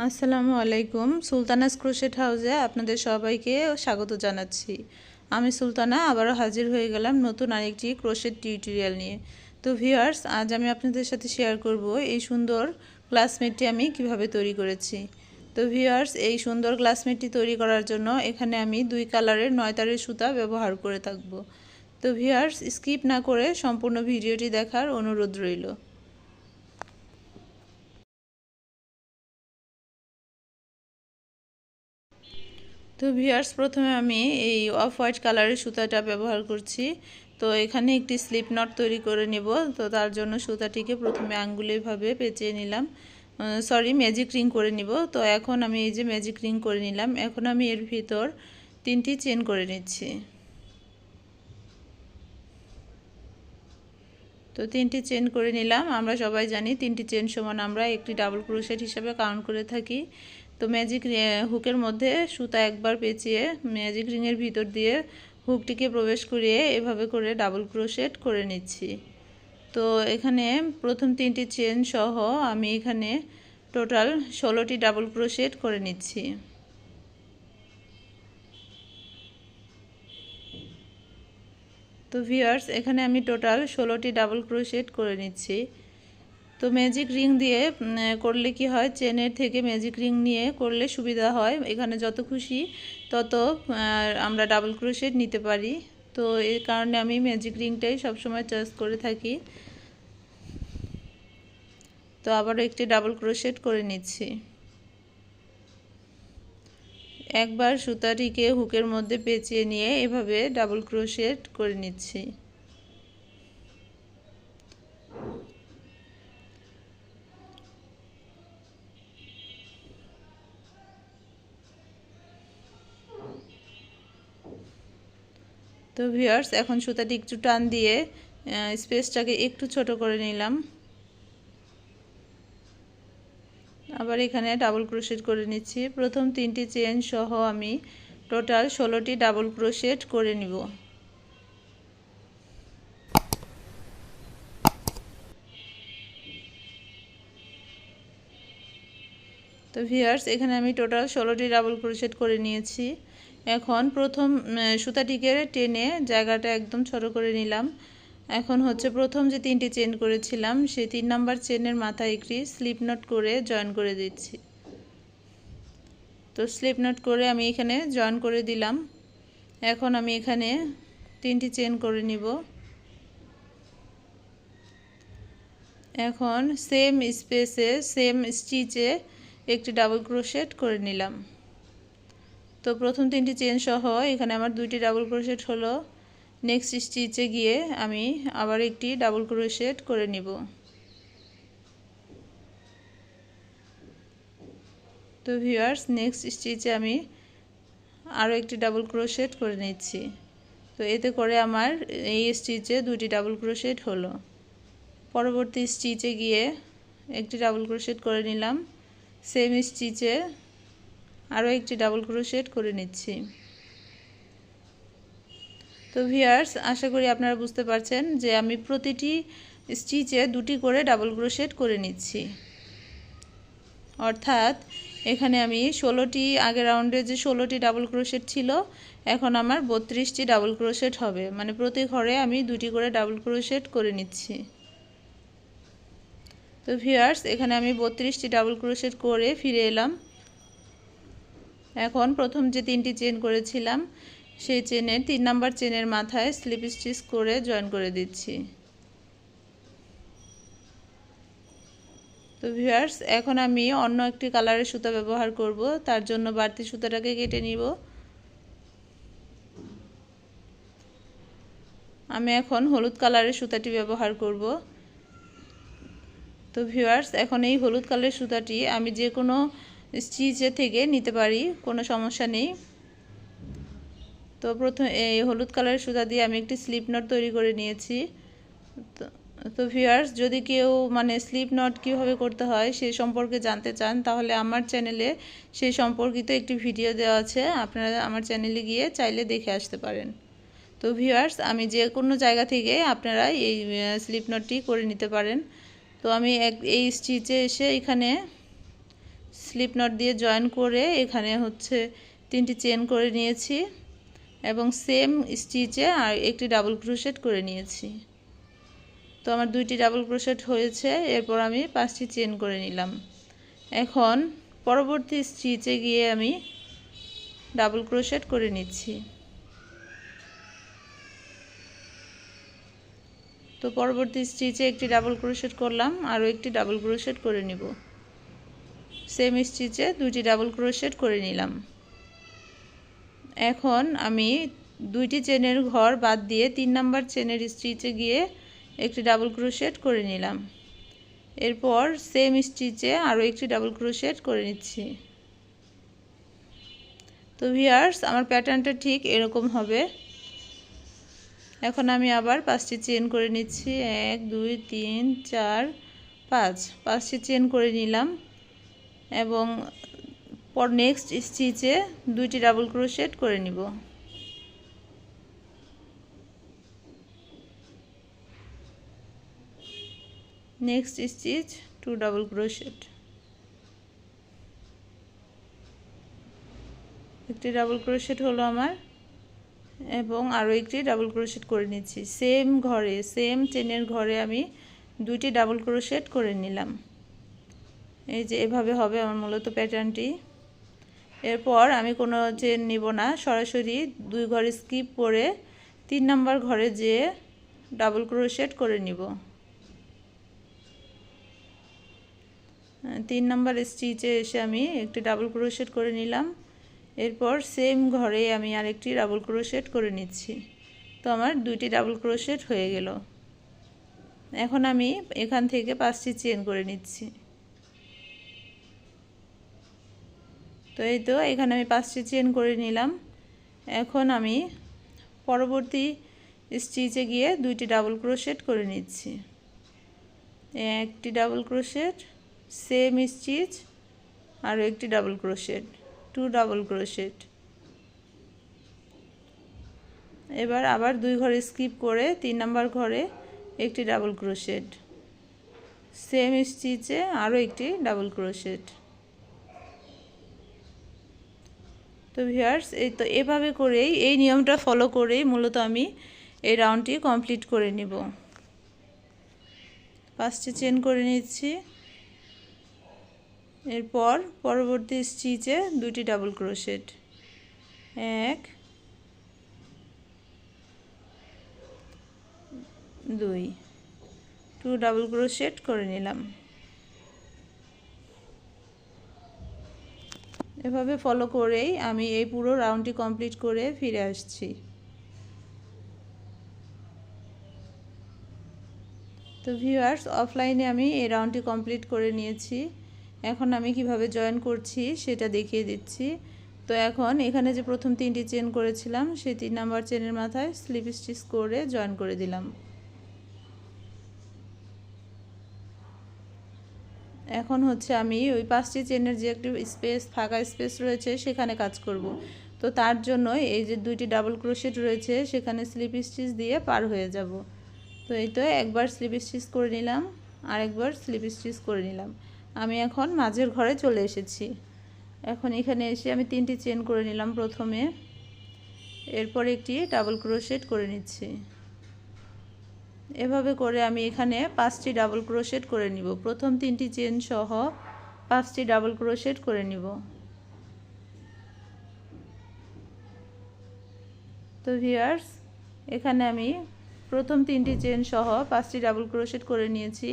আসসালামু আলাইকুম। সুলতানাস ক্রোশেট হাউসে আপনাদের সবাইকে স্বাগত জানাচ্ছি। আমি সুলতানা আবারও হাজির হয়ে গেলাম নতুন আরেকটি ক্রোশেট টিউটোরিয়াল নিয়ে। তো ভিউয়ার্স, আজ আমি আপনাদের সাথে শেয়ার করব এই সুন্দর গ্লাসমেটটি আমি কিভাবে তৈরি করেছি। তো ভিউয়ার্স, এই সুন্দর গ্লাসমেটটি তৈরি করার জন্য এখানে আমি 2 কালারের 9 তারের সুতা ব্যবহার করে থাকব। তো ভিউয়ার্স, স্কিপ না করে সম্পূর্ণ ভিডিওটি দেখার অনুরোধ রইল। তো ভিউয়ার্স, প্রথমে আমি এই অফ হোয়াইট কালারের সুতাটা ব্যবহার করছি। তো এখানে একটি স্লিপ নট তৈরি করে নেব। তো তার জন্য সুতাটিকে প্রথমে আঙ্গুলেভাবে পেঁচিয়ে নিলাম, ম্যাজিক রিং করে নিব। তো এখন আমি এই যে ম্যাজিক রিং করে নিলাম। এখন আমি এর ভিতর 3টি চেন করে নিচ্ছি। তো 3টি চেন করে নিলাম। আমরা সবাই জানি 3টি চেন সমান আমরা একটি ডাবল ক্রোশেট হিসাবে কাউন্ট করে থাকি। তো ম্যাজিক হুকের মধ্যে সুতা একবার পেঁচিয়ে ম্যাজিক রিংয়ের ভিতর দিয়ে হুকটিকে প্রবেশ করিয়ে এভাবে করে ডাবল ক্রোশেট করে নিচ্ছি। তো এখানে প্রথম 3টি চেন সহ আমি এখানে টোটাল 16টি ডাবল ক্রোশেট করে নিচ্ছি। তো ভিউয়ার্স, এখানে আমি টোটাল 16টি ডাবল ক্রোশেট করে নিচ্ছি। তো ম্যাজিক রিং দিয়ে করলে কি হয়, চেনের থেকে ম্যাজিক রিং নিয়ে করলে সুবিধা হয়। এখানে যত খুশি তত আমরা ডাবল ক্রোশেট নিতে পারি। তো এই কারণে আমি ম্যাজিক রিংটাই সবসময় চয়েস করে থাকি। তো আবারও একটি ডাবল ক্রোশেট করে নিচ্ছি। একবার সুতাটিকে হুকের মধ্যে পেঁচিয়ে নিয়ে এভাবে ডাবল ক্রোশেট করে নিচ্ছি। তো ভিউয়ার্স, এখন সুতাটি একটু টান দিয়ে স্পেসটাকে একটু ছোট করে নিলাম। আবার এখানে ডাবল ক্রোশেট করে নিচ্ছি। প্রথম 3টি চেন সহ আমি টোটাল 16টি ডাবল ক্রোশেট করে নিব। তো ভিউয়ার্স, এখানে আমি টোটাল 16টি ডাবল ক্রোশেট করে নিয়েছি। এখন প্রথম সুতাটিকে টেনে জায়গাটা একদম ছোট করে নিলাম। এখন হচ্ছে প্রথম যে 3টি চেন করেছিলাম সেই 3 নাম্বার চেনের মাথায় একটি স্লিপ নট করে জয়েন করে দিচ্ছি। তো স্লিপ নট করে আমি এখানে জয়েন করে দিলাম। এখন আমি এখানে 3টি চেন করে নিব। এখন সেম স্পেসে সেম স্টিচে একটি ডাবল ক্রোশেট করে নিলাম। তো প্রথম 3টি চেন সহ এখানে আমার 2টি ডাবল ক্রোশেট হলো। নেক্সট স্টিচে গিয়ে আমি আবার একটি ডাবল ক্রোশেট করে নিব। তো ভিউয়ার্স, নেক্সট স্টিচে আমি আরও একটি ডাবল ক্রোশেট করে নিচ্ছি। তো এতে করে আমার এই স্টিচে 2টি ডাবল ক্রোশেট হলো। পরবর্তী স্টিচে গিয়ে একটি ডাবল ক্রোশেট করে নিলাম। সেম স্টিচে আরও একটি ডাবল ক্রোশেট করে নিচ্ছি। তো ভিউয়ার্স, আশা করি আপনারা বুঝতে পারছেন যে আমি প্রতিটি স্টিচে 2টি করে ডাবল ক্রোশেট করে নিচ্ছি। অর্থাৎ এখানে আমি 16টি, আগের রাউন্ডে যে 16টি ডাবল ক্রোশেট ছিল এখন আমার 32টি ডাবল ক্রোশেট হবে। মানে প্রতি ঘরে আমি 2টি করে ডাবল ক্রোশেট করে নিচ্ছি। তো ভিউয়ার্স, এখানে আমি 32টি ডাবল ক্রোশেট করে ফিরে এলাম। এখন প্রথম যে 3টি চেন করেছিলাম সেই চেনের 3 নাম্বার চেনের মাথায় স্লিপ স্টিচ করে জয়েন করে দিচ্ছি। তো ভিউয়ার্স, এখন আমি অন্য একটি কালারের সুতা ব্যবহার করব। তার জন্য বাড়তি সুতাটাকে কেটে নিব। আমি এখন হলুদ কালারের সুতাটি ব্যবহার করব। তো ভিউয়ার্স, এখন এই হলুদ কালারের সুতাটি আমি যে কোনো স্টিচে থেকে নিতে পারি, কোনো সমস্যা নেই। তো প্রথম এই হলুদ কালারের সুতা দিয়ে আমি একটি স্লিপ নট তৈরি করে নিয়েছি। তো ভিউয়ার্স, যদি কেউ স্লিপ নট কীভাবে করতে হয় সে সম্পর্কে জানতে চান তাহলে আমার চ্যানেলে সেই সম্পর্কিত একটি ভিডিও দেওয়া আছে, আপনারা আমার চ্যানেলে গিয়ে চাইলে দেখে আসতে পারেন। তো ভিউয়ার্স, আমি যে কোনো জায়গা থেকে আপনারা এই স্লিপ নটটি করে নিতে পারেন। তো আমি এই স্টিচে এসে এখানে স্লিপ নট দিয়ে জয়েন করে এখানে হচ্ছে 3টি চেন করে নিয়েছি এবং সেম স্টিচে আর একটি ডাবল ক্রোশেট করে নিয়েছি। তো আমার 2টি ডাবল ক্রোশেট হয়েছে, এরপর আমি 5টি চেন করে নিলাম। এখন পরবর্তী স্টিচে গিয়ে আমি ডাবল ক্রোশেট করে নিচ্ছি। তো পরবর্তী স্টিচে একটি ডাবল ক্রোশেট করলাম, আরও একটি ডাবল ক্রোশেট করে নিব। সেম স্টিচে 2টি ডাবল ক্রোশেট করে নিলাম। এখন আমি 2টি চেনের ঘর বাদ দিয়ে 3 নাম্বার চেনের স্টিচে গিয়ে একটি ডাবল ক্রোশেট করে নিলাম। এরপর সেম স্টিচে আরও একটি ডাবল ক্রোশেট করে নিচ্ছি। তো ভিউয়ার্স, আমার প্যাটার্নটা ঠিক এরকম হবে। এখন আমি আবার 5টি চেন করে নিচ্ছি। 1 2 3 4 5টি চেন করে নিলাম এবং পর নেক্সট স্টিচে 2টি ডাবল ক্রোশেট করে নিব। নেক্সট স্টিচ 2 ডাবল ক্রোশেট, একটি ডাবল ক্রোশেট হলো আমার এবং আরও একটি ডাবল ক্রোশেট করে নিচ্ছি। সেম ঘরে, সেম চেনের ঘরে আমি 2টি ডাবল ক্রোশেট করে নিলাম। এই যে এভাবে হবে আমার মূলত প্যাটার্নটি। এরপর আমি কোনো চেন নিব না, সরাসরি 2 ঘর স্কিপ করে 3 নাম্বার ঘরে যেয়ে ডাবল ক্রোশেট করে নিব। 3 নাম্বার স্টিচে এসে আমি একটি ডাবল ক্রোশেট করে নিলাম। এরপর সেম ঘরে আমি আরেকটি ডাবল ক্রোশেট করে নিচ্ছি। তো আমার 2টি ডাবল ক্রোশেট হয়ে গেল। এখন আমি এখান থেকে 5টি চেন করে নিচ্ছি। তো এই তো এখানে আমি 5টি চেন করে নিলাম। এখন আমি পরবর্তী স্টিচে গিয়ে 2টি ডাবল ক্রোশেট করে নিচ্ছি। একটি ডাবল ক্রোশেট, সেম স্টিচ, আরও একটি ডাবল ক্রোশেট, 2 ডাবল ক্রোশেট। এবার আবার 2 ঘর স্কিপ করে 3 নাম্বার ঘরে একটি ডাবল ক্রোশেট, সেম স্টিচে আরও একটি ডাবল ক্রোশেট। তো ভিউয়ার্স, এই তো এভাবে করেই, এই নিয়মটা ফলো করেই মূলত আমি এই রাউন্ডটি কমপ্লিট করে নিব। 5টি চেন করে নিচ্ছি। এরপর পরবর্তী স্টিচে 2টি ডাবল ক্রোশেট, 1 2 ডাবল ক্রোশেট করে নিলাম। এভাবে ফলো করেই আমি এই পুরো রাউন্ডটি কমপ্লিট করে ফিরে আসছি। তো ভিউয়ার্স, অফলাইনে আমি এই রাউন্ডটি কমপ্লিট করে নিয়েছি। এখন আমি কিভাবে জয়েন করছি সেটা দেখিয়ে দিচ্ছি। তো এখন এখানে যে প্রথম 3টি চেন করেছিলাম সেই 3 নাম্বার চেনের মাথায় স্লিপ স্টিচ করে জয়েন করে দিলাম। এখন হচ্ছে আমি ওই 5টি চেনের যে একটি স্পেস, ফাঁকা স্পেস রয়েছে সেখানে কাজ করব। তো তার জন্য এই যে 2টি ডাবল ক্রোশেট রয়েছে সেখানে স্লিপ স্টিচ দিয়ে পার হয়ে যাব। তো এই তো একবার স্লিপ স্টিচ করে নিলাম, আরেকবার স্লিপ স্টিচ করে নিলাম। আমি এখন মাঝের ঘরে চলে এসেছি। এখন এখানে এসে আমি 3টি চেন করে নিলাম প্রথমে, এরপর একটি ডাবল ক্রোশেট করে নিচ্ছি। এভাবে করে আমি এখানে 5টি ডাবল ক্রোশেট করে নিব। প্রথম 3টি চেন সহ 5টি ডাবল ক্রোশেট করে নিব। তো ভিউয়ার্স, এখানে আমি প্রথম 3টি চেন সহ 5টি ডাবল ক্রোশেট করে নিয়েছি।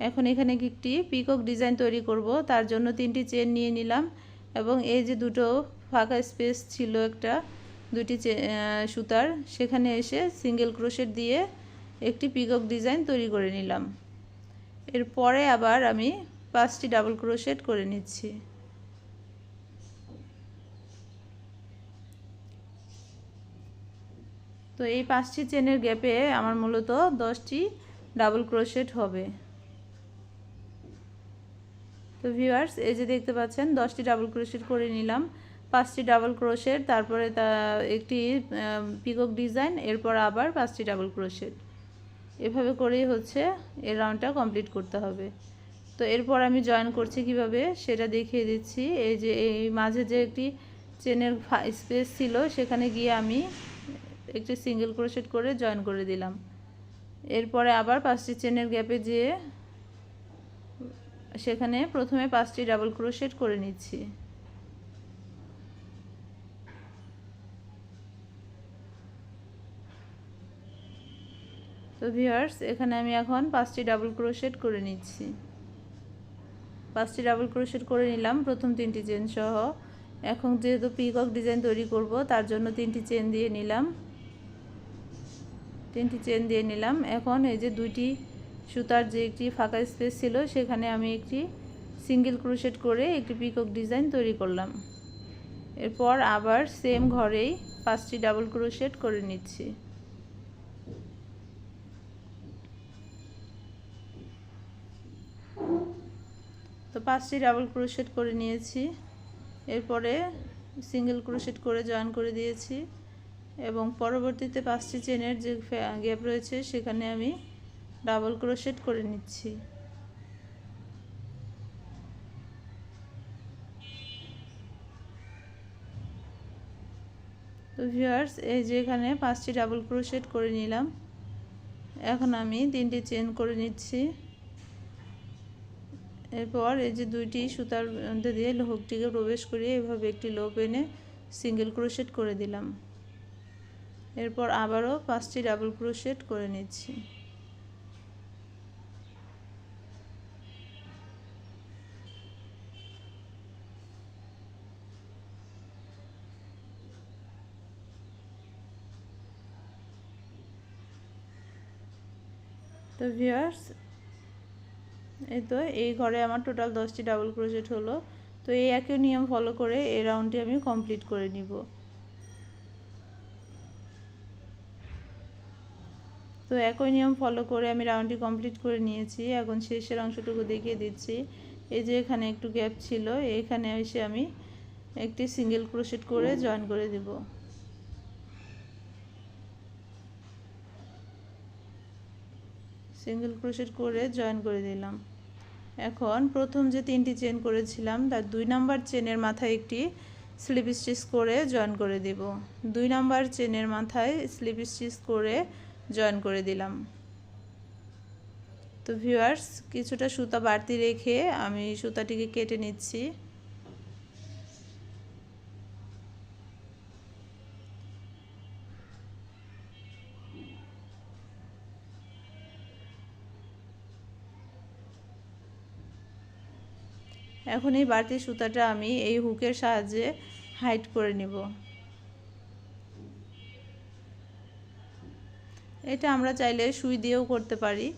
এখন এখানে একটি পিকক ডিজাইন তৈরি করব, তার জন্য 3টি চেন নিয়ে নিলাম এবং এই যে দুটো ফাঁকা স্পেস ছিল একটা 2টি সুতার, সেখানে এসে সিঙ্গেল ক্রোশেট দিয়ে একটি পিকক ডিজাইন তৈরি করে নিলাম। এরপরে আবার আমি 5টি ডাবল ক্রোশেট করে নিচ্ছি। তো এই 5টি চেনের গ্যাপে আমার মূলত 10টি ডাবল ক্রোশেট হবে। তো ভিউয়ার্স, এই যে দেখতে পাচ্ছেন 10টি ডাবল ক্রোশেট করে নিলাম, 5টি ডাবল ক্রোশেট, তারপরে একটি পিকক ডিজাইন, এরপর আবার 5টি ডাবল ক্রোশেট। এভাবে করেই হচ্ছে এই রাউন্ডটা কমপ্লিট করতে হবে। তো এরপর আমি জয়েন করছি কিভাবে সেটা দেখিয়ে দিচ্ছি। এই যে এই মাঝে যে একটি চেনের স্পেস ছিল সেখানে গিয়ে আমি একটি সিঙ্গেল ক্রোশেট করে জয়েন করে দিলাম। এরপরে আবার 5টি চেনের গ্যাপে যেয়ে সেখানে প্রথমে 5টি ডাবল ক্রোশেট করে নিচ্ছি। তো ভিউয়ার্স, এখানে আমি এখন 5টি ডাবল ক্রোশেট করে নিচ্ছি। 5টি ডাবল ক্রোশেট করে নিলাম প্রথম 3টি চেন সহ। এখন যেহেতু পিকক ডিজাইন তৈরি করব তার জন্য 3টি চেন দিয়ে নিলাম। 3টি চেন দিয়ে নিলাম। এখন এই যে 2টি সুতার যে একটি ফাঁকা স্পেস ছিল সেখানে আমি একটি সিঙ্গেল ক্রোশেট করে একটি পিকক ডিজাইন তৈরি করলাম। এরপর আবার সেম ঘরেই 5টি ডাবল ক্রোশেট করে নিচ্ছি। তো 5টি ডাবল ক্রোশেট করে নিয়েছি। এরপরে সিঙ্গেল ক্রোশেট করে জয়েন করে দিয়েছি এবং পরবর্তীতে 5টি চেনের যে গ্যাপ রয়েছে সেখানে আমি ডাবল ক্রোশেট করে নিচ্ছি। তো ভিউয়ার্স, এই যে এখানে 5টি ডাবল ক্রোশেট করে নিলাম। এখন আমি 3টি চেন করে নিচ্ছি। এরপর এই যে 2টি সুতার মধ্যে দিয়ে হুকটিকে প্রবেশ করিয়ে এভাবে একটি লোপ এনে সিঙ্গেল ক্রোশেট করে দিলাম। এরপর আবারও 5টি ডাবল ক্রোশেট করে নিচ্ছি। তো ভিউয়ার্স, এই তো এই ঘরে আমার টোটাল 10টি ডাবল ক্রোশেট হলো। তো এই একই নিয়ম ফলো করে এই রাউন্ডটি আমি কমপ্লিট করে নিব। তো একই নিয়ম ফলো করে আমি রাউন্ডটি কমপ্লিট করে নিয়েছি। এখন শেষের অংশটুকু দেখিয়ে দিচ্ছি। এই যে এখানে একটু গ্যাপ ছিল, এখানে এসে আমি একটি সিঙ্গেল ক্রোশেট করে জয়েন করে দেব। সিঙ্গেল ক্রোশেট করে জয়েন করে দিলাম। এখন প্রথম যে 3টি চেন করেছিলাম তার 2 নাম্বার চেনের মাথায় একটি স্লিপ স্টিচ করে জয়েন করে দেব। 2 নাম্বার চেনের মাথায় স্লিপ স্টিচ করে জয়েন করে দিলাম। তো ভিউয়ার্স, কিছুটা সুতা বাড়তি রেখে আমি সুতাটিকে কেটে নিচ্ছি। এখন এই বাড়তি সুতাটা আমি এই হুকের সাহায্যে হাইড করে নিব। এটা আমরা চাইলে সুই দিয়েও করতে পারি।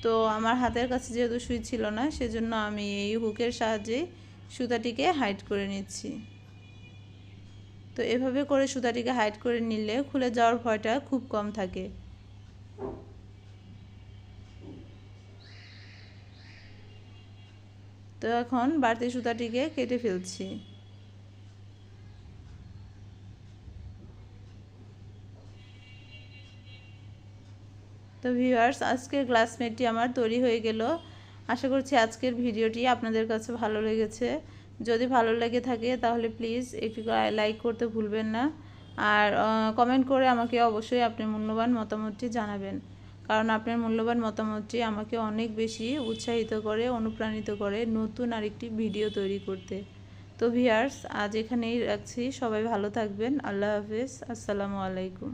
তো আমার হাতের কাছে যেহেতু সুই ছিল না সেজন্য আমি এই হুকের সাহায্যে সুতাটিকে হাইড করে নিচ্ছি। তো এভাবে করে সুতাটিকে হাইড করে নিলে খুলে যাওয়ার ভয়টা খুব কম থাকে। তো এখন বাড়তি সুতাটিকে কেটে ফেলছি। তো ভিউয়ার্স, আজকের ক্লাসমেটটি আমার তৈরি হয়ে গেল। আশা করছি আজকের ভিডিওটি আপনাদের কাছে ভালো লেগেছে। যদি ভালো লেগে থাকে তাহলে প্লিজ একটু লাইক করতে ভুলবেন না, আর কমেন্ট করে আমাকে অবশ্যই আপনার মূল্যবান মতামতটি জানাবেন, কারণ আপনার মূল্যবান মতামতটি আমাকে অনেক বেশি উৎসাহিত করে, অনুপ্রাণিত করে নতুন আরেকটি ভিডিও তৈরি করতে। তো ভিউয়ার্স, আজ এখানেই রাখছি। সবাই ভালো থাকবেন। আল্লাহ হাফেজ। আসসালামু আলাইকুম।